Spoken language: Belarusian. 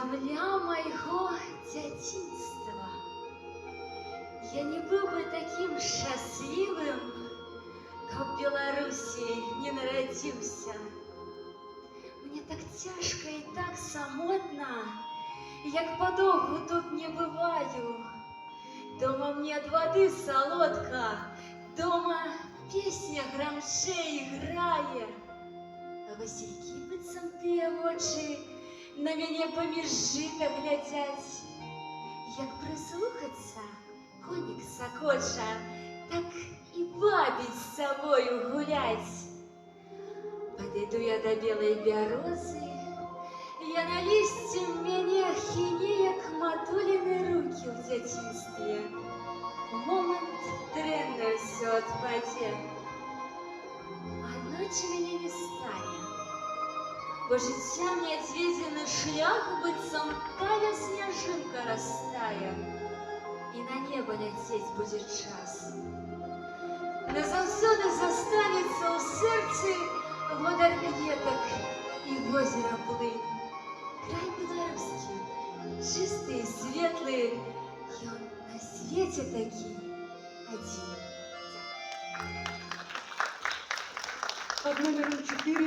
Зямля майго дзяцінства. Я не быў бы такім шчаслівым, каб Беларусі не нарадзіўся. Мне так цяжка і так самотна, як падоўгу тут не бываю. Дома мне ад вады салодка, дома песня грамчэй грае. А васількі быццам тыя вочы на мяне паміж жыта глядзяць. Як прыслухацца, конік сакоча, так і вабіць з сабою гуляць. Падыду я да белай бярозы, яна лісцем мяне хіне, як матуліны рукі ў дзяцінстве. У момант дрэнна ўсё адпадзе. Аднойчы мяне не стане, бо жыцця мне адведзены шлях, быццам тая сняжынка растае, і на неба ляцець будзе час. Назаўсёды застанецца ў сэрцы водар кветак і возера плынь. Край беларускі, чысты і светлы, ён на свеце такі адзін. Под номером 4